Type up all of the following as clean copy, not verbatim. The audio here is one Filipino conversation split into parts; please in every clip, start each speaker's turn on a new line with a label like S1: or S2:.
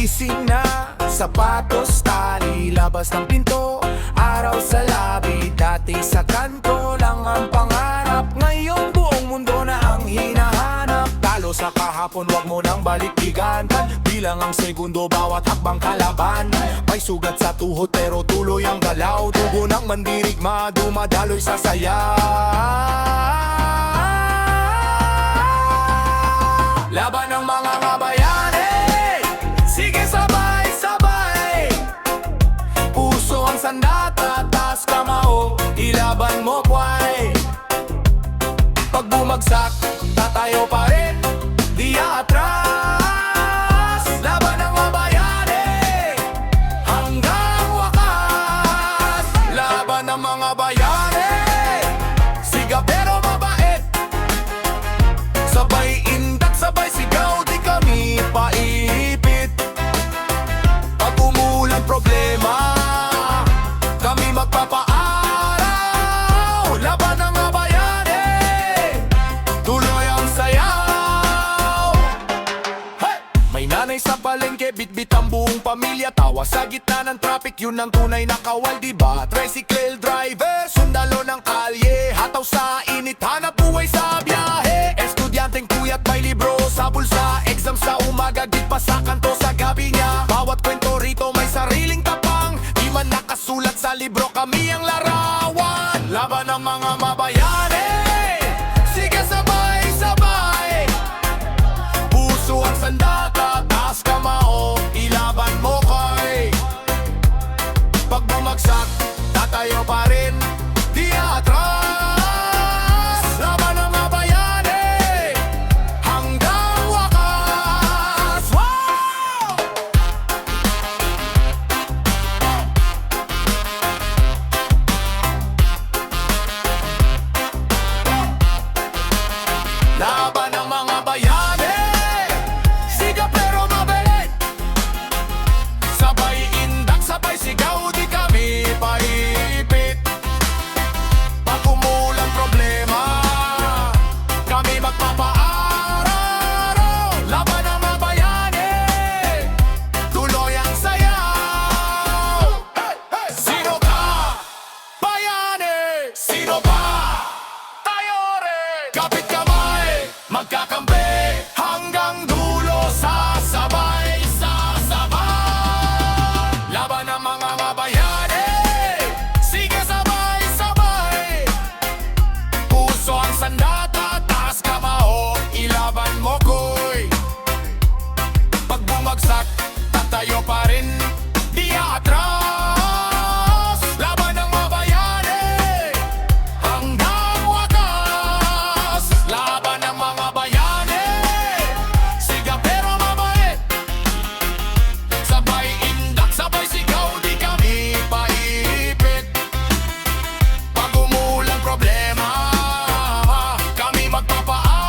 S1: Gising na, sapatos, tali, labas ng pinto, araw sa labi. Dati sa kanto lang ang pangarap, ngayon buong mundo na ang hinahanap. Talo sa kahapon, wag mo nang baliktigan, bilang ang segundo bawat hakbang kalaban. May sugat sa tuhod pero tuloy ang galaw, tubo ng mandirigma, dumadaloy sa saya. Laban ng mga kabayani, sige sabay-sabay. Puso ang sandata, taas kamao, ilaban mo kway. Pag bumagsak, tatayo pa rin, di atras. Laban ng kabayani, hanggang wakas. Laban ng mga bayani, siga pero mabait. Sabay indak, sabay sigaw, di kami paipit. Pag umulan problema, kami magpapaaraw. Laban ng mga bayani, tuloy ang sayaw. Hey! May nanay sa palengke, bitbit ang buong pamilya. Tawa sa gitna ng traffic, yun ang tunay na kawal, diba? Tricycle driver, sundalo ng kalye, hataw sa init, hanap buhay sa biyahe. Estudyanteng puyat, may libro sa bulsa, exam sa umaga, git pa sa kanto sa gabi niya. Bawat kwento rito may sariling tapang, di man nakasulat sa libro, kami ang larawan. Laban ng mga mabayani, sige sabay-sabay. Puso ang sandata, taas kamao, ilaban mo koy. Pag bumagsak, tatayo pa rin, di atras. Laban ng mga bayani, hanggang wakas. Wow! Laban ng mga bayani, siga pero mabait. Sabay indak, sabay sigaw, di kami paipit. Pag umulang problema, kami magpapaaraw. Laban ng mga bayani, tuloy ang sayaw. Hey, hey! Sino ka? Bayani! Sino ba? Tayo rin! Kapit kamay, magkakampi, hanggang dulo sasabay. Laban ng mga mabayani, sige sabay-sabay. Puso ang sandata, taas kamao, ilaban mo koy. Pag bumagsak, tatayo pa rin, di atras. Laban ng mabayani, hanggang wakas. Laban ng mga bayani, siga pero mabait. Sabay indak, sabay sigaw, di kami paipit. Pag umulang problema, kami magpapaaraw.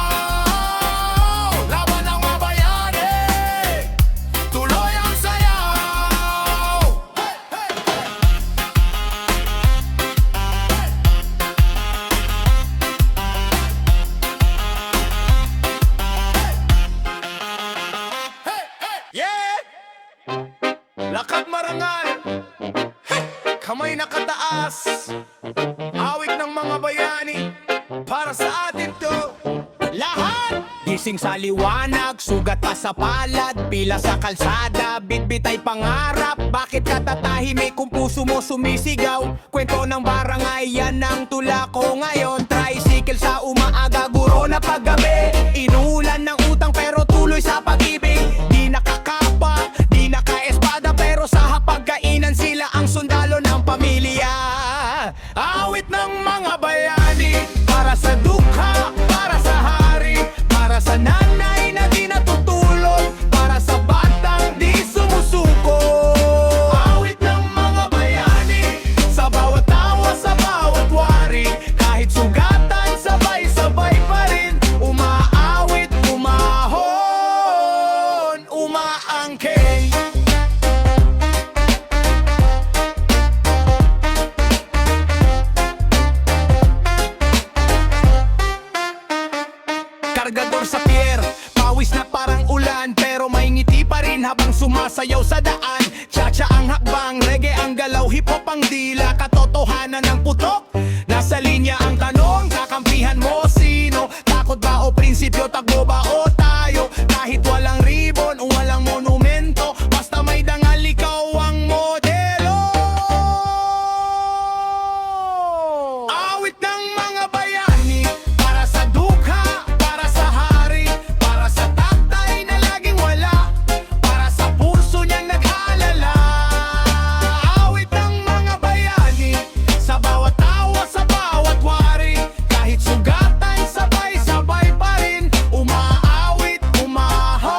S1: Laban ng mga bayani, tuloy ang sayaw. Hey, hey! Hey, hey! Yeah! Lakad marangal, kamay nakataas, awit ng mga bayani, para sa atin to lahat. Gising sa liwanag, sugat pa sa palad, pila sa kalsada, bitbit ay pangarap. Bakit ka tatahimik kung puso mo sumisigaw? Kwento ng barangay, yan ang tula ko ngayon. Tricycle sa umaaga, guro na paggabi, inulan ng utang pero tuloy sa pag-ibig. Di nakakapa, di nakaespada, pero sa hapagkainan sila ang sundalo ng pamilya. Awit ng mga bayani, para sa dukha, para sa hari, para sa nanay na di natutulog, para sa batang di sumusuko. Awit ng mga bayani, sa bawat tawa, sa bawat wari, kahit sugatan, sabay-sabay pa rin, umaawit habang sumasayaw sa daan. Cha-cha ang hakbang, reggae ang galaw, hip-hop ang dila. Katotohanan ng putok, nasa linya ang tanong. Kakampihan mo sino? Takot ba o prinsipyo? Takbo ba o tayo? Kahit walang ribbon o walang monumento, basta may dangal, ikaw ang modelo. Awit ng mga bayani, para sa dukha, para sa hari, para sa tatay na laging wala, para sa puso niyang nag-aalala. Awit ng mga bayani, sa bawat tawa, sa bawat wari, kahit sugatan, sabay-sabay pa rin. Umaawit, umahod,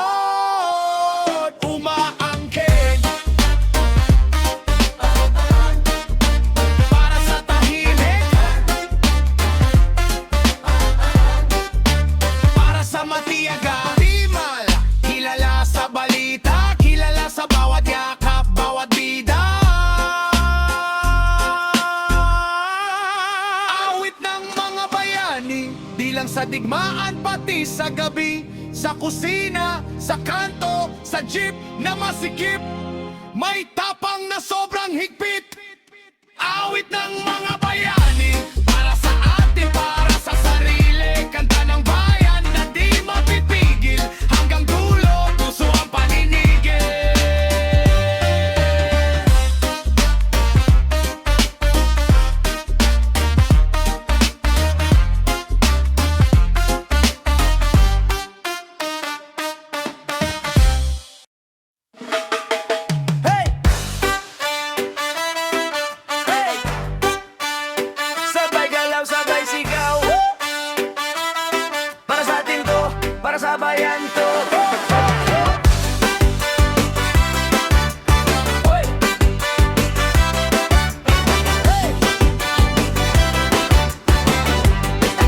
S1: umaangkin, para sa tahimik, para sa matiyaga. Timal, kilala sa balita, kilala sa bawat yakap, bawat bida. Awit ng mga bayani, di lang sa digmaan pati sa gabi, sa kusina, sa kanto, sa jeep na masikip, may tapang na sobrang higpit. Awit ng mga bayani, para sa atin, para sa sarili, kanta ng bayan na di mapipigil, hanggang dulo, puso ang paninigil. Hey! Hey! Sabay galaw, sabay sigaw, para sa atin to, para sa bayan to. Hoy! Hey!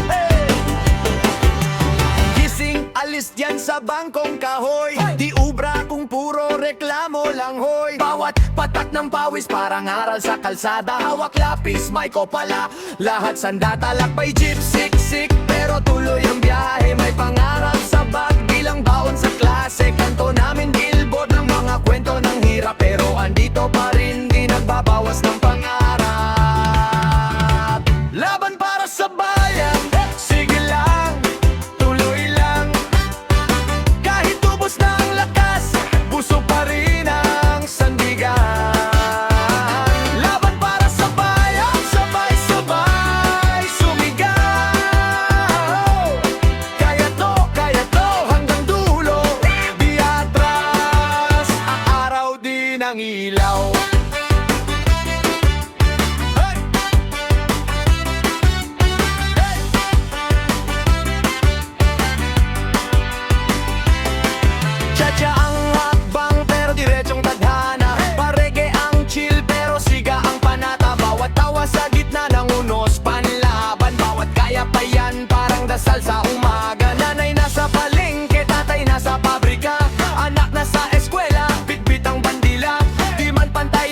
S1: Hey! Gising, alis dyan sa bangkong kahoy, di ubra kung puro reklamo lang hoy. Bawat patak ng pawis parang aral sa kalsada, hawak lapis, may kopala, lahat sandata, lakbay jeep, siksik, pero tuloy ang biyahe. May pangarap sa bag, bilang baon sa klase, kanto namin billboard ng mga kwento ng hirap, pero andito pa rin, di nagbabawas ng pangarap. Laban para sa bayan, sige lang, tuloy lang, kahit ubos na ang lakas, puso pa rin ang sandigan. Laban para sa bayan, sabay-sabay sumigaw. Kaya to, hanggang dulo, di atras, ang araw din ang ilaw. Hey! Hey! Cha-cha ang hakbang pero diretsong tadhana, parege ang chill pero siga ang panata. Bawat tawa sa gitna ng unos, panlaban, bawat kaya pa yan parang dasal sa umaga. Nanay nasa palengke, tatay nasa pabrika, anak nasa eskwela, bitbit ang bandila, di man pantay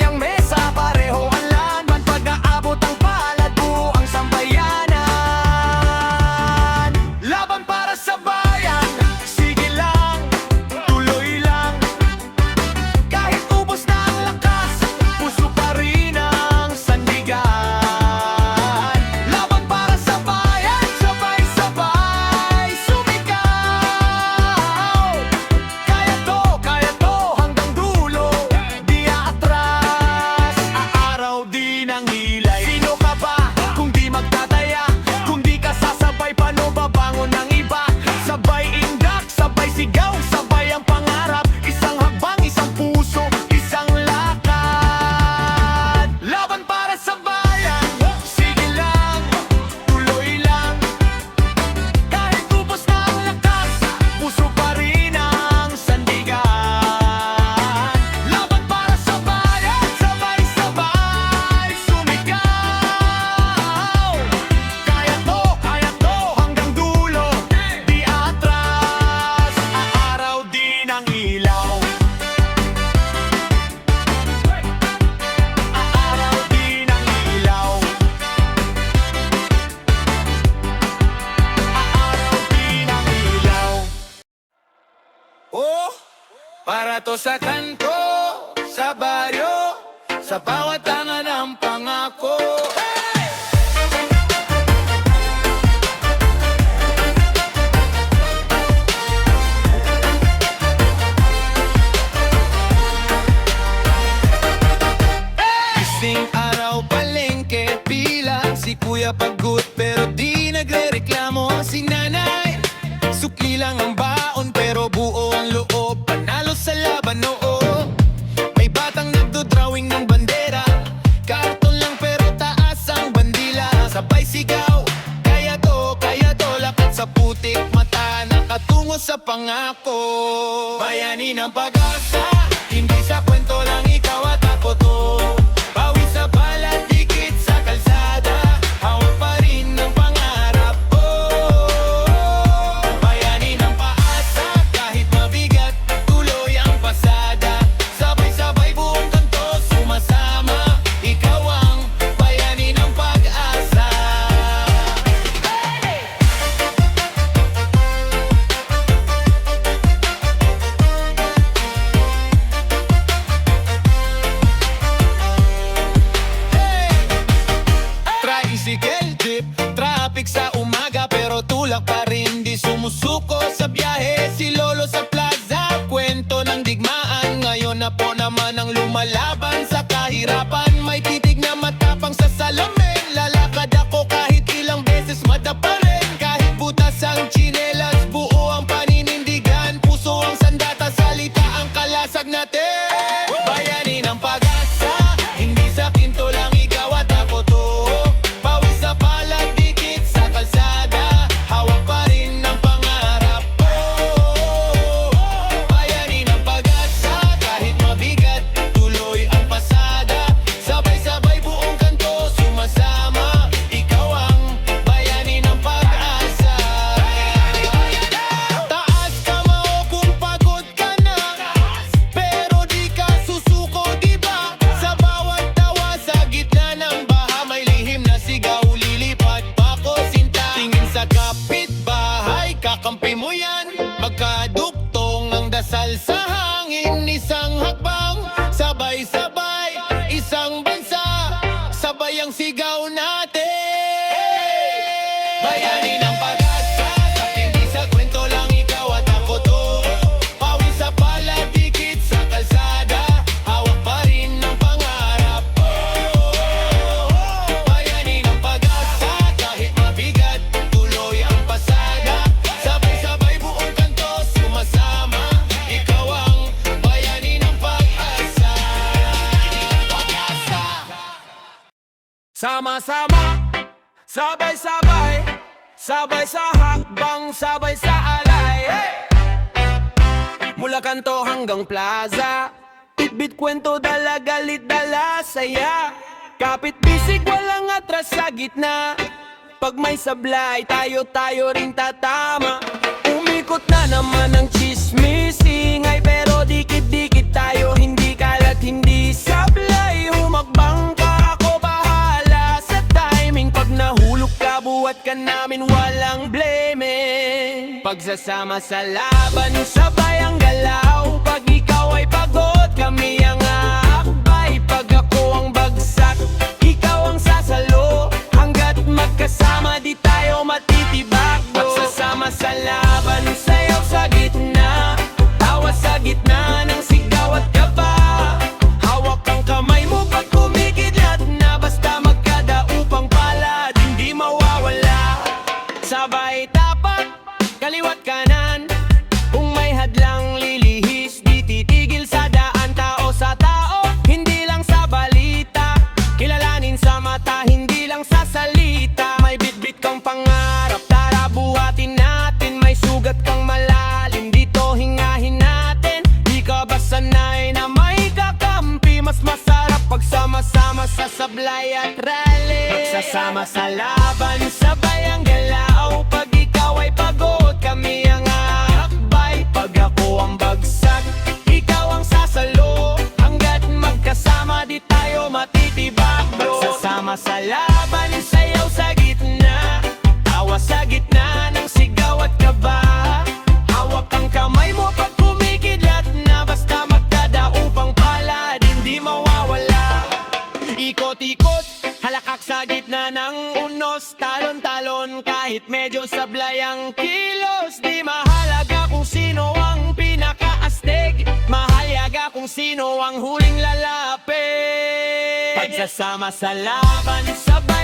S1: bato sa kanto, sa baryo, sa bawat tangan ng pangako. Ising araw palengke, pila si kuya pagod pero di nagre-reklamo. Si nanay, sukli lang ang baon pero buo ang loob. Panalo sa laban, oo. May batang nagdodrawing ng bandera, karton lang pero taas ang bandila. Sabay sigaw, kaya to, lakat sa putik mata, nakatungo sa pangako. Bayani ng pag-asa, hindi sa kwento lang ikaw at ako to. Bawi sa balat, dikit sa kalsada, hawak pa rin ng pangarap. Bayani ng paasa, kahit mabigat, tuloy ang pasada. Sabay-sabay buong kanto, sumasama, ikaw ang bayani ng pag-asa. Tricycle jeep, traffic sa umaga pero tulak pa rin di sumusuko sa biyahe. Si Lolo sa plaza, kwento ng digmaan. Ngayon na po naman ang lumalaban sa kahirapan. May titig na matapang sa salamin, lalakad ako kahit ilang beses madapa rin. Kahit butas ang tsinelas, buo ang paninindigan. Puso ang sandata, salita ang kalasag natin. Bayani ng pag-asa, hindi sa kinto lang ikaw at ako to. Pawis sa palad, dikit sa kalsada, hawak pa rin ng pangarap. Bayani ng pag-asa, kahit mabigat, tuloy ang pasada. Sabay-sabay buong kanto, sumasama, ikaw ang bayani ng pag-asa. Taas kamao kung pagod ka na, pero di ka susuko, diba? Sa bawat tawa, sa gitna ng baha, may lihim na sigaw, lilipat pa ko sinta. Tingin sa kapitbahay, kakampi mo yan. Magkaduktong ang dasal sa hangin, isang hakbang, sabay-sabay, isang bansa, sabay ang sigaw natin. Bayani ng pag-asa, hindi sa kwento lang ikaw at ako to. Pawis sa palad, dikit sa kalsada, hawak pa rin ng pangarap. Bayani ng pag-asa, kahit mabigat, tuloy ang pasada. Sabay-sabay buong kanto, sumasama, ikaw ang bayani ng pag-asa. Sama-sama, sabay-sabay, sabay sa hakbang, sabay sa alay. Mula kanto hanggang plaza, bitbit kwento, dala galit, dala saya. Kapit bisig, walang atras sa gitna. Pag may sablay, tayo rin tatama. Umikot na naman ang chismis, ingay pero dikit-dikit tayo, hindi kalat, hindi sablay. Humakbang ka, ako bahala sa timing. Pag nahulog ka, buhat ka namin, walang blame. Pagsasama sa laban, sabay ang galaw. Pag ikaw ay pagod, kami ang aakbay. Pag ako ang bagsak, ikaw ang sasalo. Hanggat magkasama, di tayo matitibak. Pagsasama sa laban, sayaw sa gitna, tawa sa gitna ng sigaw at kaba. Hawak ang kamay mo pag kumikidlat na, basta magkadaupang palad, hindi mawawala. Sabay tapat, kaliwat kanan, kung may hadlang lilihis, di titigil sa daan. Tao sa tao, hindi lang sa balita, kilalanin sa mata, hindi lang sa salita. May bitbit kang pangarap, tara buhatin natin. May sugat kang malalim, dito hingahin natin. Di ka ba sanay na may kakampi? Mas masarap pagsama-sama sa sablay at rally. Pagsasama sa laban, sabay ang galaw. Pag ikaw ay pagod, kami ang aakbay. Pag ako ang bagsak, ikaw ang sasalo. Hanggat magkasama, di tayo matitibak, bro. Pagsasama sa laban, sayaw sa gitna, tawa sa gitna ng sigaw at kaba. Hawak ang kamay mo pag kumikidlat na, basta
S2: lang kahit medyo sablay ang kilos. Di mahalaga kung sino ang pinakaastig, mahalaga kung sino ang huling lalapit. Pagsasama sa laban, sabay